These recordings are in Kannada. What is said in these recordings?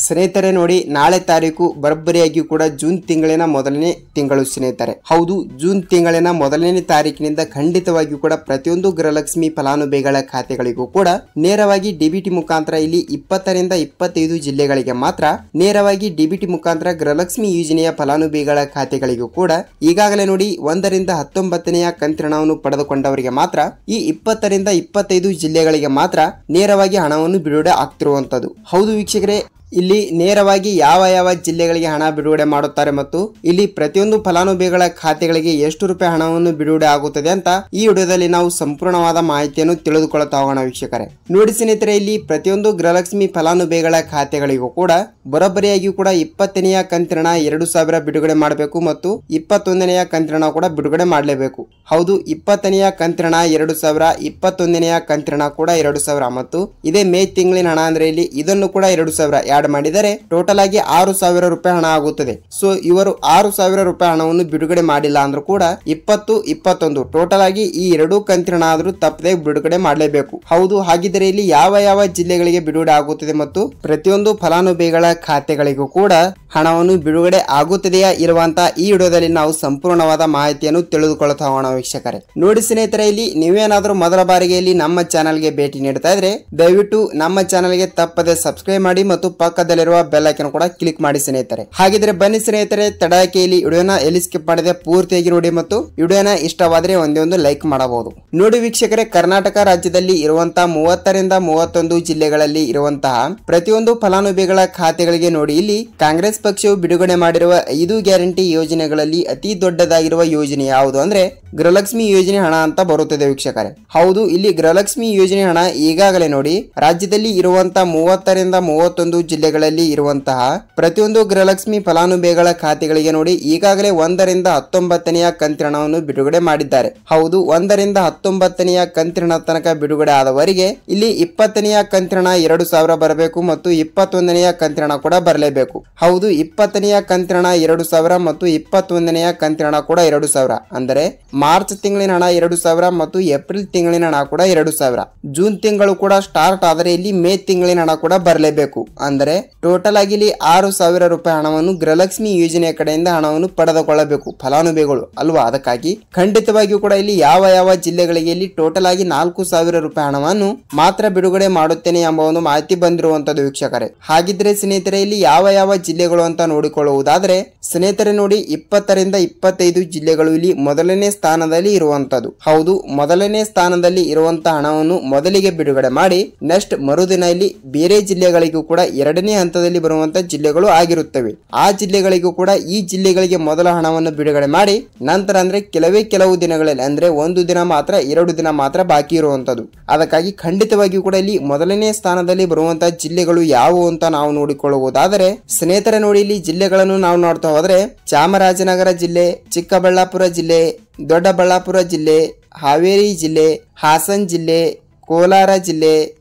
ಸ್ನೇಹಿತರೆ ನೋಡಿ, ನಾಳೆ ತಾರೀಕು ಬರೋಬ್ಬರಿಯಾಗಿ ಕೂಡ ಜೂನ್ ತಿಂಗಳಿನ ಮೊದಲನೇ ತಿಂಗಳು ಸ್ನೇಹಿತರೆ. ಹೌದು, ಜೂನ್ ತಿಂಗಳಿನ ಮೊದಲನೇ ತಾರೀಕಿನಿಂದ ಖಂಡಿತವಾಗಿಯೂ ಕೂಡ ಪ್ರತಿಯೊಂದು ಗೃಹಲಕ್ಷ್ಮಿ ಫಲಾನುಭವಿಗಳ ಖಾತೆಗಳಿಗೂ ಕೂಡ ನೇರವಾಗಿ ಡಿಬಿಟಿ ಮುಖಾಂತರ ಇಲ್ಲಿ 20 ರಿಂದ 25 ಜಿಲ್ಲೆಗಳಿಗೆ ಮಾತ್ರ ನೇರವಾಗಿ ಡಿಬಿಟಿ ಮುಖಾಂತರ ಗೃಹಲಕ್ಷ್ಮಿ ಯೋಜನೆಯ ಫಲಾನುಭವಿಗಳ ಖಾತೆಗಳಿಗೂ ಕೂಡ ಈಗಾಗಲೇ ನೋಡಿ 1 ರಿಂದ 19ನೆಯ ಕಂತಿನ ಪಡೆದುಕೊಂಡವರಿಗೆ ಮಾತ್ರ ಈ 20 ರಿಂದ 25 ಜಿಲ್ಲೆಗಳಿಗೆ ಮಾತ್ರ ನೇರವಾಗಿ ಹಣವನ್ನು ಬಿಡುಗಡೆ ಆಗ್ತಿರುವಂತದ್ದು. ಹೌದು ವೀಕ್ಷಕರೇ, ಇಲ್ಲಿ ನೇರವಾಗಿ ಯಾವ ಯಾವ ಜಿಲ್ಲೆಗಳಿಗೆ ಹಣ ಬಿಡುಗಡೆ ಮಾಡುತ್ತಾರೆ ಮತ್ತು ಇಲ್ಲಿ ಪ್ರತಿಯೊಂದು ಫಲಾನುಭವಿಗಳ ಖಾತೆಗಳಿಗೆ ಎಷ್ಟು ರೂಪಾಯಿ ಹಣವನ್ನು ಬಿಡುಗಡೆ ಆಗುತ್ತದೆ ಅಂತ ಈ ವಿಡಿಯೋದಲ್ಲಿ ನಾವು ಸಂಪೂರ್ಣವಾದ ಮಾಹಿತಿಯನ್ನು ತಿಳಿದುಕೊಳ್ಳುತ್ತಾ ಹೋಗೋಣ ವೀಕ್ಷಕರೇ. ನೋಡಿ ಸ್ನೇಹಿತರೆ, ಇಲ್ಲಿ ಪ್ರತಿಯೊಂದು ಗೃಹಲಕ್ಷ್ಮಿ ಫಲಾನುಭವಿಗಳ ಖಾತೆಗಳಿಗೂ ಕೂಡ ಬರೋಬ್ಬರಿಯಾಗಿ ಕೂಡ 20ನೆಯ ಕಂತಿನ 2000 ಬಿಡುಗಡೆ ಮಾಡಬೇಕು ಮತ್ತು 21ನೆಯ ಕಂತಿನ ಕೂಡ ಬಿಡುಗಡೆ ಮಾಡಲೇಬೇಕು. ಹೌದು, 20ನೆಯ ಕಂತಿನ 2000, 21ನೆಯ ಕಂತಿನ ಕೂಡ 2000 ಮತ್ತು ಇದೇ ಮೇ ತಿಂಗಳಿನ ಹಣ ಅಂದ್ರೆ ಇಲ್ಲಿ ಇದನ್ನು ಕೂಡ 2000 ಆಡ್ ಮಾಡಿದರೆ ಟೋಟಲ್ ಆಗಿ 6000 ರೂಪಾಯಿ ಹಣ ಆಗುತ್ತದೆ. ಸೊ ಇವರು 6000 ರೂಪಾಯಿ ಹಣವನ್ನು ಬಿಡುಗಡೆ ಮಾಡಿಲ್ಲ ಅಂದ್ರೂ ಕೂಡ 20, 21 ಟೋಟಲ್ ಆಗಿ ಈ 2 ಕಂತಿನ ಆದ್ರೂ ತಪ್ಪದೆ ಬಿಡುಗಡೆ ಮಾಡಲೇಬೇಕು. ಹೌದು, ಹಾಗಿದ್ರೆ ಇಲ್ಲಿ ಯಾವ ಯಾವ ಜಿಲ್ಲೆಗಳಿಗೆ ಬಿಡುಗಡೆ ಆಗುತ್ತದೆ ಮತ್ತು ಪ್ರತಿಯೊಂದು ಫಲಾನುಭವಿಗಳ ಖಾತೆಗಳಿಗೂ ಕೂಡ ಹಣವನ್ನು ಬಿಡುಗಡೆ ಆಗುತ್ತದೆಯಾ ಇರುವಂತ ಈ ವಿಡಿಯೋದಲ್ಲಿ ನಾವು ಸಂಪೂರ್ಣವಾದ ಮಾಹಿತಿಯನ್ನು ತಿಳಿದುಕೊಳ್ಳುತ್ತಾ ಹೋಗೋಣ ವೀಕ್ಷಕರೇ. ನೋಡಿ ಸ್ನೇಹಿತರೆ, ಇಲ್ಲಿ ನೀವೇನಾದ್ರೂ ಮೊದಲ ಬಾರಿಗೆ ಇಲ್ಲಿ ನಮ್ಮ ಚಾನಲ್ಗೆ ಭೇಟಿ ನೀಡ್ತಾ ಇದ್ರೆ ದಯವಿಟ್ಟು ನಮ್ಮ ಚಾನಲ್ಗೆ ತಪ್ಪದೆ ಸಬ್ಸ್ಕ್ರೈಬ್ ಮಾಡಿ ಮತ್ತು ಪಕ್ಕದಲ್ಲಿರುವ ಬೆಲ್ ಐಕಾನ್ ಕೂಡ ಕ್ಲಿಕ್ ಮಾಡಿ ಸ್ನೇಹಿತರೆ. ಹಾಗಿದ್ರೆ ಬನ್ನಿ ಸ್ನೇಹಿತರೆ, ತಡಕ್ಕೆ ಇಲ್ಲಿ ವಿಡಿಯೋನ ಎಲ್ಲಿ ಸ್ಕಿಪ್ ಮಾಡಿದೆ ಪೂರ್ತಿಯಾಗಿ ನೋಡಿ ಮತ್ತು ವಿಡಿಯೋನ ಇಷ್ಟವಾದ್ರೆ ಒಂದೇ ಒಂದು ಲೈಕ್ ಮಾಡಬಹುದು. ನೋಡಿ ವೀಕ್ಷಕರೇ, ಕರ್ನಾಟಕ ರಾಜ್ಯದಲ್ಲಿ ಇರುವಂತಹ 30 ರಿಂದ 31 ಜಿಲ್ಲೆಗಳಲ್ಲಿ ಇರುವಂತಹ ಪ್ರತಿಯೊಂದು ಫಲಾನುಭವಿಗಳ ಖಾತೆಗಳಿಗೆ ನೋಡಿ ಇಲ್ಲಿ ಕಾಂಗ್ರೆಸ್ ಪಕ್ಷವು ಬಿಡುಗಡೆ ಮಾಡಿರುವ 5 ಗ್ಯಾರಂಟಿ ಯೋಜನೆಗಳಲ್ಲಿ ಅತಿ ದೊಡ್ಡದಾಗಿರುವ ಯೋಜನೆ ಯಾವುದು ಅಂದ್ರೆ ಗೃಹಲಕ್ಷ್ಮಿ ಯೋಜನೆ ಹಣ ಅಂತ ಬರುತ್ತದೆ ವೀಕ್ಷಕರೇ. ಹೌದು, ಇಲ್ಲಿ ಗೃಹಲಕ್ಷ್ಮಿ ಯೋಜನೆ ಹಣ ಈಗಾಗಲೇ ನೋಡಿ ರಾಜ್ಯದಲ್ಲಿ ಇರುವಂತಹ 30 ರಿಂದ 31 ಜಿಲ್ಲೆಗಳಲ್ಲಿ ಇರುವಂತಹ ಪ್ರತಿಯೊಂದು ಗೃಹಲಕ್ಷ್ಮಿ ಫಲಾನುಭವಿಗಳ ಖಾತೆಗಳಿಗೆ ನೋಡಿ ಈಗಾಗಲೇ 1 ರಿಂದ 19ನೆಯ ಕಂತಿನ ಹಣವನ್ನು ಬಿಡುಗಡೆ ಮಾಡಿದ್ದಾರೆ. ಹೌದು, 1 ರಿಂದ 19ನೆಯ ಕಂತಿನ ತನಕ ಬಿಡುಗಡೆ ಆದವರಿಗೆ ಇಲ್ಲಿ 20ನೆಯ ಕಂತಿನ 2000 ಬರಬೇಕು ಮತ್ತು 21ನೆಯ ಕಂತಿನ ಕೂಡ ಬರಲೇಬೇಕು. ಹೌದು, 20ನೆಯ ಕಂತಿನ 2000 ಮತ್ತು 21ನೆಯ ಕಂತಿನ ಕೂಡ 2000 ಅಂದರೆ ಮಾರ್ಚ್ ತಿಂಗಳಿನ ಹಣ 2000 ಮತ್ತು ಏಪ್ರಿಲ್ ತಿಂಗಳಿನ ಹಣ ಕೂಡ 2000. ಜೂನ್ ತಿಂಗಳು ಕೂಡ ಸ್ಟಾರ್ಟ್ ಆದರೆ ಇಲ್ಲಿ ಮೇ ತಿಂಗಳಿನ ಹಣ ಕೂಡ ಬರಲೇಬೇಕು. ಅಂದರೆ ಟೋಟಲ್ ಆಗಿ ಇಲ್ಲಿ 6000 ರೂಪಾಯಿ ಹಣವನ್ನು ಗೃಹಲಕ್ಷ್ಮಿ ಯೋಜನೆಯ ಕಡೆಯಿಂದ ಹಣವನ್ನು ಪಡೆದುಕೊಳ್ಳಬೇಕು ಫಲಾನುಭವಿಗಳು ಅಲ್ವಾ. ಅದಕ್ಕಾಗಿ ಖಂಡಿತವಾಗಿಯೂ ಕೂಡ ಇಲ್ಲಿ ಯಾವ ಯಾವ ಜಿಲ್ಲೆಗಳಿಗೆ ಇಲ್ಲಿ ಟೋಟಲ್ ಆಗಿ 4000 ರೂಪಾಯಿ ಹಣವನ್ನು ಮಾತ್ರ ಬಿಡುಗಡೆ ಮಾಡುತ್ತೇನೆ ಎಂಬ ಒಂದು ಮಾಹಿತಿ ಬಂದಿರುವಂತದ್ದು ವೀಕ್ಷಕರೇ. ಹಾಗಿದ್ರೆ ಸ್ನೇಹಿತರೆ, ಇಲ್ಲಿ ಯಾವ ಯಾವ ಜಿಲ್ಲೆಗಳು ಅಂತ ನೋಡಿಕೊಳ್ಳುವುದಾದ್ರೆ ಸ್ನೇಹಿತರೆ ನೋಡಿ 20 ರಿಂದ 25 ಜಿಲ್ಲೆಗಳು ಇಲ್ಲಿ ಮೊದಲನೇ ಸ್ಥಾನದಲ್ಲಿ ಇರುವಂತದ್ದು. ಹೌದು, ಮೊದಲನೇ ಸ್ಥಾನದಲ್ಲಿ ಇರುವಂತಹ ಹಣವನ್ನು ಮೊದಲಿಗೆ ಬಿಡುಗಡೆ ಮಾಡಿ ನೆಕ್ಸ್ಟ್ ಮರುದಿನ ಇಲ್ಲಿ ಬೇರೆ ಜಿಲ್ಲೆಗಳಿಗೂ ಕೂಡ 2ನೇ ಹಂತದಲ್ಲಿ ಬರುವಂತಹ ಜಿಲ್ಲೆಗಳು ಆಗಿರುತ್ತವೆ. ಆ ಜಿಲ್ಲೆಗಳಿಗೂ ಕೂಡ ಈ ಜಿಲ್ಲೆಗಳಿಗೆ ಮೊದಲ ಹಣವನ್ನು ಬಿಡುಗಡೆ ಮಾಡಿ ನಂತರ ಅಂದ್ರೆ ಕೆಲವು ದಿನಗಳಲ್ಲಿ ಅಂದ್ರೆ 1 ದಿನ ಮಾತ್ರ 2 ದಿನ ಮಾತ್ರ ಬಾಕಿ ಇರುವಂತದ್ದು. ಅದಕ್ಕಾಗಿ ಖಂಡಿತವಾಗಿಯೂ ಕೂಡ ಇಲ್ಲಿ ಮೊದಲನೇ ಸ್ಥಾನದಲ್ಲಿ ಬರುವಂತಹ ಜಿಲ್ಲೆಗಳು ಯಾವುವು ಅಂತ ನಾವು ನೋಡಿಕೊಳ್ಳುವುದಾದರೆ ಸ್ನೇಹಿತರೆ ನೋಡಿ ಇಲ್ಲಿ ಜಿಲ್ಲೆಗಳನ್ನು ನಾವು ನೋಡ್ತಾ ಹೋದ್ರೆ ಚಾಮರಾಜನಗರ ಜಿಲ್ಲೆ, ಚಿಕ್ಕಬಳ್ಳಾಪುರ ಜಿಲ್ಲೆ, ದೊಡ್ಡಬಳ್ಳಾಪುರ ಜಿಲ್ಲೆ, ಹಾವೇರಿ ಜಿಲ್ಲೆ, ಹಾಸನ ಜಿಲ್ಲೆ, ಕೋಲಾರ ಜಿಲ್ಲೆ,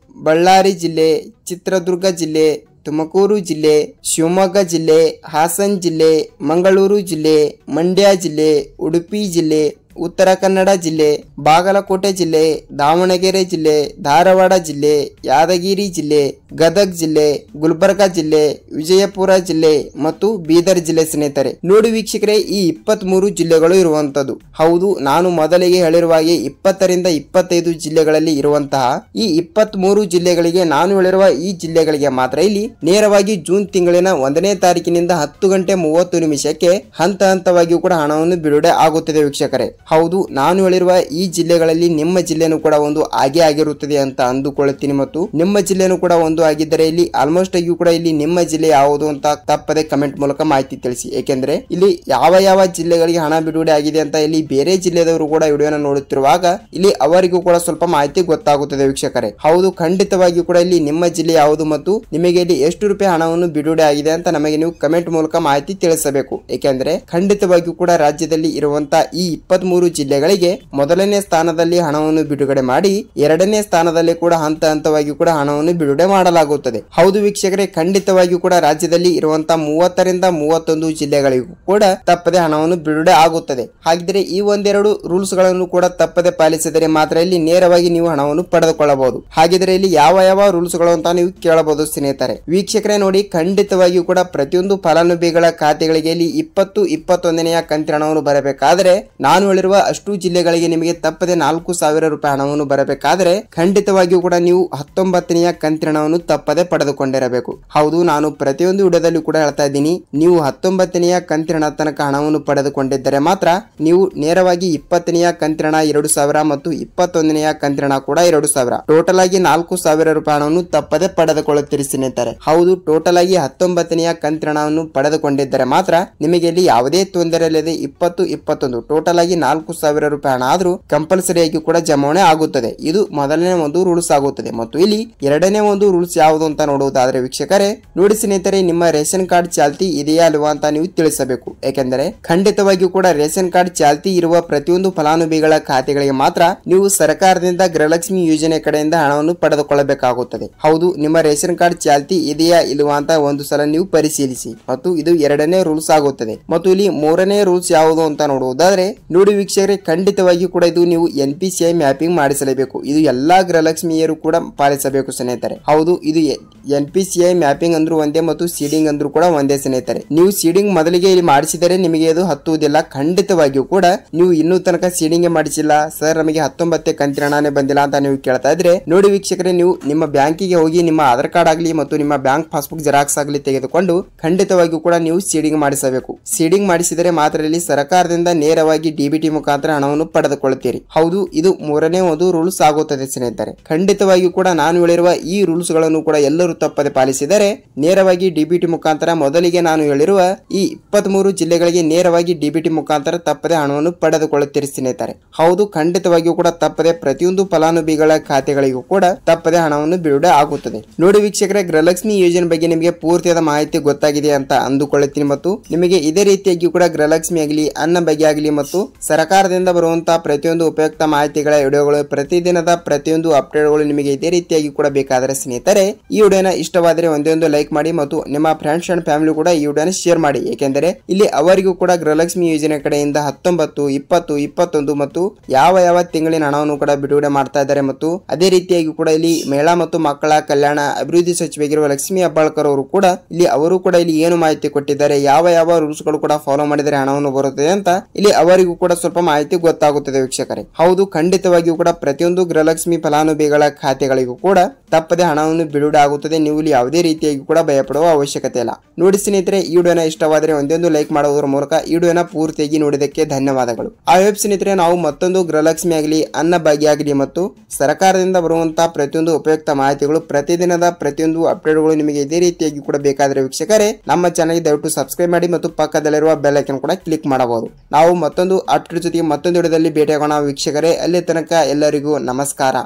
ಬಳ್ಳಾರಿ ಜಿಲ್ಲೆ, ಚಿತ್ರದುರ್ಗ ಜಿಲ್ಲೆ, ತುಮಕೂರು ಜಿಲ್ಲೆ, ಶಿವಮೊಗ್ಗ ಜಿಲ್ಲೆ, ಹಾಸನ ಜಿಲ್ಲೆ, ಮಂಗಳೂರು ಜಿಲ್ಲೆ, ಮಂಡ್ಯ ಜಿಲ್ಲೆ, ಉಡುಪಿ ಜಿಲ್ಲೆ, ಉತ್ತರ ಕನ್ನಡ ಜಿಲ್ಲೆ, ಬಾಗಲಕೋಟೆ ಜಿಲ್ಲೆ, ದಾವಣಗೆರೆ ಜಿಲ್ಲೆ, ಧಾರವಾಡ ಜಿಲ್ಲೆ, ಯಾದಗಿರಿ ಜಿಲ್ಲೆ, ಗದಗ ಜಿಲ್ಲೆ, ಗುಲ್ಬರ್ಗಾ ಜಿಲ್ಲೆ, ವಿಜಯಪುರ ಜಿಲ್ಲೆ ಮತ್ತು ಬೀದರ್ ಜಿಲ್ಲೆ. ಸ್ನೇಹಿತರೆ ನೋಡಿ ವೀಕ್ಷಕರೇ, ಈ 23 ಜಿಲ್ಲೆಗಳು ಇರುವಂತದ್ದು. ಹೌದು, ನಾನು ಮೊದಲಿಗೆ ಹೇಳಿರುವ ಹಾಗೆ 20 ರಿಂದ 25 ಜಿಲ್ಲೆಗಳಲ್ಲಿ ಇರುವಂತಹ ಈ 23 ಜಿಲ್ಲೆಗಳಿಗೆ ನಾನು ಹೇಳಿರುವ ಈ ಜಿಲ್ಲೆಗಳಿಗೆ ಮಾತ್ರ ಇಲ್ಲಿ ನೇರವಾಗಿ ಜೂನ್ ತಿಂಗಳಿನ 1ನೇ ತಾರೀಕಿನಿಂದ 10:30 ಹಂತ ಹಂತವಾಗಿಯೂ ಕೂಡ ಹಣವನ್ನು ಬಿಡುಗಡೆ ಆಗುತ್ತದೆ ವೀಕ್ಷಕರೇ. ಹೌದು, ನಾನು ಹೇಳಿರುವ ಈ ಜಿಲ್ಲೆಗಳಲ್ಲಿ ನಿಮ್ಮ ಜಿಲ್ಲೆನೂ ಕೂಡ ಒಂದು ಹಾಗೆ ಆಗಿರುತ್ತದೆ ಅಂತ ಅಂದುಕೊಳ್ಳುತ್ತೀನಿ ಮತ್ತು ನಿಮ್ಮ ಜಿಲ್ಲೆನೂ ಕೂಡ ಒಂದು ಆಗಿದ್ದರೆ ಇಲ್ಲಿ ಆಲ್ಮೋಸ್ಟ್ ಆಗಿ ಕೂಡ ಇಲ್ಲಿ ನಿಮ್ಮ ಜಿಲ್ಲೆ ಯಾವುದು ಅಂತ ತಪ್ಪದೆ ಕಮೆಂಟ್ ಮೂಲಕ ಮಾಹಿತಿ ತಿಳಿಸಿ. ಏಕೆಂದ್ರೆ ಇಲ್ಲಿ ಯಾವ ಯಾವ ಜಿಲ್ಲೆಗಳಿಗೆ ಹಣ ಬಿಡುಗಡೆ ಆಗಿದೆ ಅಂತ ಇಲ್ಲಿ ಬೇರೆ ಜಿಲ್ಲೆದವರು ಕೂಡ ವಿಡಿಯೋನ ನೋಡುತ್ತಿರುವಾಗ ಇಲ್ಲಿ ಅವರಿಗೂ ಕೂಡ ಸ್ವಲ್ಪ ಮಾಹಿತಿ ಗೊತ್ತಾಗುತ್ತದೆ ವೀಕ್ಷಕರೇ. ಹೌದು, ಖಂಡಿತವಾಗಿಯೂ ಕೂಡ ಇಲ್ಲಿ ನಿಮ್ಮ ಜಿಲ್ಲೆ ಯಾವುದು ಮತ್ತು ನಿಮಗೆ ಇಲ್ಲಿ ಎಷ್ಟು ರೂಪಾಯಿ ಹಣವನ್ನು ಬಿಡುಗಡೆ ಆಗಿದೆ ಅಂತ ನಮಗೆ ನೀವು ಕಮೆಂಟ್ ಮೂಲಕ ಮಾಹಿತಿ ತಿಳಿಸಬೇಕು. ಏಕೆಂದ್ರೆ ಖಂಡಿತವಾಗಿಯೂ ಕೂಡ ರಾಜ್ಯದಲ್ಲಿ ಇರುವಂತಹ ಈ 23 23 ಜಿಲ್ಲೆಗಳಿಗೆ ಮೊದಲನೇ ಸ್ಥಾನದಲ್ಲಿ ಹಣವನ್ನು ಬಿಡುಗಡೆ ಮಾಡಿ ಎರಡನೇ ಸ್ಥಾನದಲ್ಲಿ ಕೂಡ ಹಂತ ಹಂತವಾಗಿ ಕೂಡ ಹಣವನ್ನು ಬಿಡುಗಡೆ ಮಾಡಲಾಗುತ್ತದೆ. ಹೌದು ವೀಕ್ಷಕರೇ, ಖಂಡಿತವಾಗಿಯೂ ಕೂಡ ರಾಜ್ಯದಲ್ಲಿ ಇರುವಂತಹ 30 ರಿಂದ 31 ಜಿಲ್ಲೆಗಳಿಗೂ ಕೂಡ ತಪ್ಪದೆ ಹಣವನ್ನು ಬಿಡುಗಡೆ ಆಗುತ್ತದೆ. ಹಾಗಿದ್ರೆ ಈ ಒಂದೆರಡು ರೂಲ್ಸ್ ಗಳನ್ನು ಕೂಡ ತಪ್ಪದೆ ಪಾಲಿಸಿದರೆ ಮಾತ್ರ ಇಲ್ಲಿ ನೇರವಾಗಿ ನೀವು ಹಣವನ್ನು ಪಡೆದುಕೊಳ್ಳಬಹುದು. ಹಾಗಿದ್ರೆ ಇಲ್ಲಿ ಯಾವ ಯಾವ ರೂಲ್ಸ್ ಗಳು ಅಂತ ನೀವು ಕೇಳಬಹುದು ಸ್ನೇಹಿತರೆ. ವೀಕ್ಷಕರೇ ನೋಡಿ, ಖಂಡಿತವಾಗಿಯೂ ಕೂಡ ಪ್ರತಿಯೊಂದು ಫಲಾನುಭವಿಗಳ ಖಾತೆಗಳಿಗೆ ಇಲ್ಲಿ 20-21ನೆಯ ಕಂತಿನ ಹಣವನ್ನು ಬರಬೇಕಾದ್ರೆ ನಾನು ಹೇಳಿರುವ ಅಷ್ಟು ಜಿಲ್ಲೆಗಳಿಗೆ ನಿಮಗೆ ತಪ್ಪದೆ 4,000 ರೂಪಾಯಿ ಹಣವನ್ನು ಬರಬೇಕಾದ್ರೆ ಖಂಡಿತವಾಗಿಯೂ ಕೂಡ ನೀವು 19ನೆಯ ಕಂತಿನ ಹಣವನ್ನು ತಪ್ಪದೆ ಪಡೆದುಕೊಂಡಿರಬೇಕು. ಹೌದು, ನಾನು ಪ್ರತಿಯೊಂದು ವಿಡಿಯೋದಲ್ಲಿ ಕೂಡ ಹೇಳ್ತಾ ಇದ್ದೀನಿ, ನೀವು 19ನೆಯ ಕಂತಿನ ತನಕ ಹಣವನ್ನು ಪಡೆದುಕೊಂಡಿದ್ದರೆ ಮಾತ್ರ ನೀವು ನೇರವಾಗಿ 20ನೆಯ ಕಂತಿನ 2,000 ಮತ್ತು 21ನೆಯ ಕಂತಿನ ಕೂಡ 2,000 ಟೋಟಲ್ ಆಗಿ 4,000 ರೂಪಾಯಿ ಹಣವನ್ನು ತಪ್ಪದೆ ಪಡೆದುಕೊಳ್ಳುತ್ತೀರಿ ಸ್ನೇಹಿತರೆ. ಹೌದು, ಟೋಟಲ್ ಆಗಿ 19ನೆಯ ಕಂತಿನ ಹಣವನ್ನು ಪಡೆದುಕೊಂಡಿದ್ದರೆ ಮಾತ್ರ ನಿಮಗೆ ಇಲ್ಲಿ ಯಾವುದೇ ತೊಂದರೆ ಇಲ್ಲದೆ 20-21 ಟೋಟಲ್ ಆಗಿ 4,000 ರೂಪಾಯಿ ಹಣ ಆದ್ರೂ ಕಂಪಲ್ಸರಿ ಆಗಿ ಕೂಡ ಜಮಾವಣೆ ಆಗುತ್ತದೆ. ಇದು ಮೊದಲನೇ ಒಂದು ರೂಲ್ಸ್ ಆಗುತ್ತದೆ. ಮತ್ತು ಇಲ್ಲಿ ಎರಡನೇ ಒಂದು ರೂಲ್ಸ್ ಯಾವುದು ಅಂತ ನೋಡುವುದಾದ್ರೆ ವೀಕ್ಷಕರೇ ನೋಡಿ ಸ್ನೇಹಿತರೆ, ನಿಮ್ಮ ರೇಷನ್ ಕಾರ್ಡ್ ಚಾಲ್ತಿ ಇದೆಯಾ ಅಲ್ವಾ ಅಂತ ನೀವು ತಿಳಿಸಬೇಕು. ಯಾಕೆಂದರೆ ಖಂಡಿತವಾಗಿಯೂ ಕೂಡ ರೇಷನ್ ಕಾರ್ಡ್ ಚಾಲ್ತಿ ಇರುವ ಪ್ರತಿಯೊಂದು ಫಲಾನುಭವಿಗಳ ಖಾತೆಗಳಿಗೆ ಮಾತ್ರ ನೀವು ಸರ್ಕಾರದಿಂದ ಗೃಹಲಕ್ಷ್ಮಿ ಯೋಜನೆ ಕಡೆಯಿಂದ ಹಣವನ್ನು ಪಡೆದುಕೊಳ್ಳಬೇಕಾಗುತ್ತದೆ. ಹೌದು, ನಿಮ್ಮ ರೇಷನ್ ಕಾರ್ಡ್ ಚಾಲ್ತಿ ಇದೆಯಾ ಇಲ್ವಾ ಅಂತ ಒಂದು ಸಲ ನೀವು ಪರಿಶೀಲಿಸಿ. ಮತ್ತು ಇದು ಎರಡನೇ ರೂಲ್ಸ್ ಆಗುತ್ತದೆ. ಮತ್ತು ಇಲ್ಲಿ ಮೂರನೇ ರೂಲ್ಸ್ ಯಾವುದು ಅಂತ ನೋಡುವುದಾದ್ರೆ ನೋಡಿ ವೀಕ್ಷಕರೇ, ಖಂಡಿತವಾಗಿಯೂ ಕೂಡ ಇದು ನೀವು NPCI ಮ್ಯಾಪಿಂಗ್ ಮಾಡಿಸಲೇಬೇಕು. ಇದು ಎಲ್ಲಾ ಗೃಹಲಕ್ಷ್ಮಿಯರು ಕೂಡ ಪಾಲಿಸಬೇಕು ಸ್ನೇಹಿತರೆ. ಹೌದು, ಇದು NPCI ಮ್ಯಾಪಿಂಗ್ ಅಂದ್ರೂ ಒಂದೇ ಮತ್ತು ಸೀಡಿಂಗ್ ಅಂದ್ರೂ ಕೂಡ ಒಂದೇ ಸ್ನೇಹಿತರೆ. ನೀವು ಸೀಡಿಂಗ್ ಮೊದಲಿಗೆ ಇಲ್ಲಿ ಮಾಡಿಸಿದರೆ ನಿಮಗೆ ಅದು ಹತ್ತುವುದಿಲ್ಲ. ಖಂಡಿತವಾಗಿಯೂ ಕೂಡ ನೀವು ಇನ್ನೂ ತನಕ ಸೀಡಿಂಗ್ ಮಾಡಿಸಿಲ್ಲ ಸರ್, ನಮಗೆ 19 ಕಂತಿನ ಹಣನೇ ಬಂದಿಲ್ಲ ಅಂತ ನೀವು ಕೇಳ್ತಾ ಇದ್ರೆ ನೋಡಿ ವೀಕ್ಷಕರೇ, ನೀವು ನಿಮ್ಮ ಬ್ಯಾಂಕಿಗೆ ಹೋಗಿ ನಿಮ್ಮ ಆಧಾರ್ ಕಾರ್ಡ್ ಆಗಲಿ ಮತ್ತು ನಿಮ್ಮ ಬ್ಯಾಂಕ್ ಪಾಸ್ಬುಕ್ ಜೆರಾಕ್ಸ್ ಆಗಲಿ ತೆಗೆದುಕೊಂಡು ಖಂಡಿತವಾಗಿಯೂ ಕೂಡ ನೀವು ಸೀಡಿಂಗ್ ಮಾಡಿಸಬೇಕು. ಸೀಡಿಂಗ್ ಮಾಡಿಸಿದರೆ ಮಾತ್ರ ಇಲ್ಲಿ ಸರ್ಕಾರದಿಂದ ನೇರವಾಗಿ DBT ಮುಖಾಂತರ ಹಣವನ್ನು ಪಡೆದುಕೊಳ್ಳುತ್ತೀರಿ. ಹೌದು, ಇದು ಮೂರನೇ ಒಂದು ರೂಲ್ಸ್ ಆಗುತ್ತದೆ ಸ್ನೇಹಿತರೆ. ಖಂಡಿತವಾಗಿಯೂ ಕೂಡ ನಾನು ಹೇಳಿರುವ ಈ ರೂಲ್ಸ್ ಗಳನ್ನು ಕೂಡ ಎಲ್ಲರೂ ತಪ್ಪದೆ ಪಾಲಿಸಿದರೆ ನೇರವಾಗಿ DBT ಮುಖಾಂತರ ಮೊದಲಿಗೆ ನಾನು ಹೇಳಿರುವ ಈ 23 ಜಿಲ್ಲೆಗಳಿಗೆ ನೇರವಾಗಿ DBT ಮುಖಾಂತರ ತಪ್ಪದೆ ಹಣವನ್ನು ಪಡೆದುಕೊಳ್ಳುತ್ತೀರಿ ಸ್ನೇಹಿತರೆ. ಹೌದು, ಖಂಡಿತವಾಗಿಯೂ ಕೂಡ ತಪ್ಪದೆ ಪ್ರತಿಯೊಂದು ಫಲಾನುಭವಿಗಳ ಖಾತೆಗಳಿಗೂ ಕೂಡ ತಪ್ಪದೆ ಹಣವನ್ನು ಬಿಡುಗಡೆ ಆಗುತ್ತದೆ. ನೋಡಿ ವೀಕ್ಷಕರೇ, ಗೃಹಲಕ್ಷ್ಮಿ ಯೋಜನೆ ಬಗ್ಗೆ ನಿಮಗೆ ಪೂರ್ತಿಯಾದ ಮಾಹಿತಿ ಗೊತ್ತಾಗಿದೆ ಅಂತ ಅಂದುಕೊಳ್ಳುತ್ತೀನಿ. ಮತ್ತು ನಿಮಗೆ ಇದೇ ರೀತಿಯಾಗಿ ಕೂಡ ಗೃಹಲಕ್ಷ್ಮಿ ಆಗಲಿ, ಅನ್ನ ಬಗ್ಗೆ ಆಗಲಿ ಮತ್ತು ಸರ್ಕಾರದಿಂದ ಬರುವಂತಹ ಪ್ರತಿಯೊಂದು ಉಪಯುಕ್ತ ಮಾಹಿತಿಗಳ ವಿಡಿಯೋಗಳು, ಪ್ರತಿದಿನದ ಪ್ರತಿಯೊಂದು ಅಪ್ಡೇಟ್ಗಳು ನಿಮಗೆ ಇದೇ ರೀತಿಯಾಗಿ ಕೂಡ ಬೇಕಾದರೆ ಸ್ನೇಹಿತರೆ ಈ ವಿಡಿಯೋನ ಇಷ್ಟವಾದರೆ ಒಂದೇ ಒಂದು ಲೈಕ್ ಮಾಡಿ ಮತ್ತು ನಿಮ್ಮ ಫ್ರೆಂಡ್ಸ್ ಅಂಡ್ ಫ್ಯಾಮಿಲಿ ಕೂಡ ಈ ವಿಡಿಯೋನ ಶೇರ್ ಮಾಡಿ. ಏಕೆಂದರೆ ಇಲ್ಲಿ ಅವರಿಗೂ ಕೂಡ ಗೃಹಲಕ್ಷ್ಮಿ ಯೋಜನೆ ಕಡೆಯಿಂದ 19, 20, 21 ಮತ್ತು ಯಾವ ಯಾವ ತಿಂಗಳಿನ ಹಣವನ್ನು ಕೂಡ ಬಿಡುಗಡೆ ಮಾಡ್ತಾ ಇದ್ದಾರೆ. ಮತ್ತು ಅದೇ ರೀತಿಯಾಗಿ ಕೂಡ ಇಲ್ಲಿ ಮಹಿಳಾ ಮತ್ತು ಮಕ್ಕಳ ಕಲ್ಯಾಣ ಅಭಿವೃದ್ಧಿ ಸಚಿವರಾಗಿರುವ ಲಕ್ಷ್ಮಿ ಹೆಬ್ಬಾಳ್ಕರ್ ಅವರು ಕೂಡ ಅವರು ಕೂಡ ಇಲ್ಲಿ ಏನು ಮಾಹಿತಿ ಕೊಟ್ಟಿದ್ದಾರೆ, ಯಾವ ಯಾವ ರೂಲ್ಸ್ ಗಳು ಕೂಡ ಫಾಲೋ ಮಾಡಿದರೆ ಹಣವನ್ನು ಬರುತ್ತದೆ ಅಂತ ಇಲ್ಲಿ ಅವರಿಗೂ ಕೂಡ ಸ್ವಲ್ಪ ಮಾಹಿತಿ ಗೊತ್ತಾಗುತ್ತದೆ ವೀಕ್ಷಕರೇ. ಹೌದು, ಖಂಡಿತವಾಗಿಯೂ ಕೂಡ ಪ್ರತಿಯೊಂದು ಗೃಹಲಕ್ಷ್ಮಿ ಫಲಾನುಭವಿಗಳ ಖಾತೆಗಳಿಗೂ ಕೂಡ ತಪ್ಪದೆ ಹಣವನ್ನು ಬಿಡುಗಡೆ ಆಗುತ್ತದೆ. ನೀವು ಇಲ್ಲಿ ಯಾವುದೇ ರೀತಿಯಾಗಿ ಕೂಡ ಭಯಪಡುವ ಅವಶ್ಯಕತೆ ಇಲ್ಲ. ನೋಡಿ ಸ್ನೇಹಿತರೆ, ಈ ವಿಡಿಯೋನ ಇಷ್ಟವಾದರೆ ಒಂದೊಂದು ಲೈಕ್ ಮಾಡುವುದರ ಮೂಲಕ ಈ ವಿಡಿಯೋನ ಪೂರ್ತಿಯಾಗಿ ನೋಡಿದಕ್ಕೆ ಧನ್ಯವಾದಗಳು. ಆ ವೆಬ್ ಸ್ನೇಹಿತರೆ, ನಾವು ಮತ್ತೊಂದು ಗೃಹಲಕ್ಷ್ಮಿ ಆಗಲಿ, ಅನ್ನ ಭಾಗ್ಯ ಆಗಲಿ ಮತ್ತು ಸರ್ಕಾರದಿಂದ ಬರುವಂತಹ ಪ್ರತಿಯೊಂದು ಉಪಯುಕ್ತ ಮಾಹಿತಿಗಳು, ಪ್ರತಿದಿನದ ಪ್ರತಿಯೊಂದು ಅಪ್ಡೇಟ್ಗಳು ನಿಮಗೆ ಇದೇ ರೀತಿಯಾಗಿ ಕೂಡ ಬೇಕಾದರೆ ವೀಕ್ಷಕರೇ ನಮ್ಮ ಚಾನಲ್ಗೆ ದಯವಿಟ್ಟು ಸಬ್ಸ್ಕ್ರೈಬ್ ಮಾಡಿ ಮತ್ತು ಪಕ್ಕದಲ್ಲಿರುವ ಬೆಲ್ ಐಕಾನ್ ಕೂಡ ಕ್ಲಿಕ್ ಮಾಡಬಹುದು. ನಾವು ಮತ್ತೊಂದು ಅಪ್ಡೇಟ್ ಜೊತೆಗೆ ಮತ್ತೊಂದು ವಿಡಿಯೋದಲ್ಲಿ ಭೇಟಿಯಾಗೋಣ ವೀಕ್ಷಕರೇ. ಅಲ್ಲಿ ತನಕ ಎಲ್ಲರಿಗೂ ನಮಸ್ಕಾರ.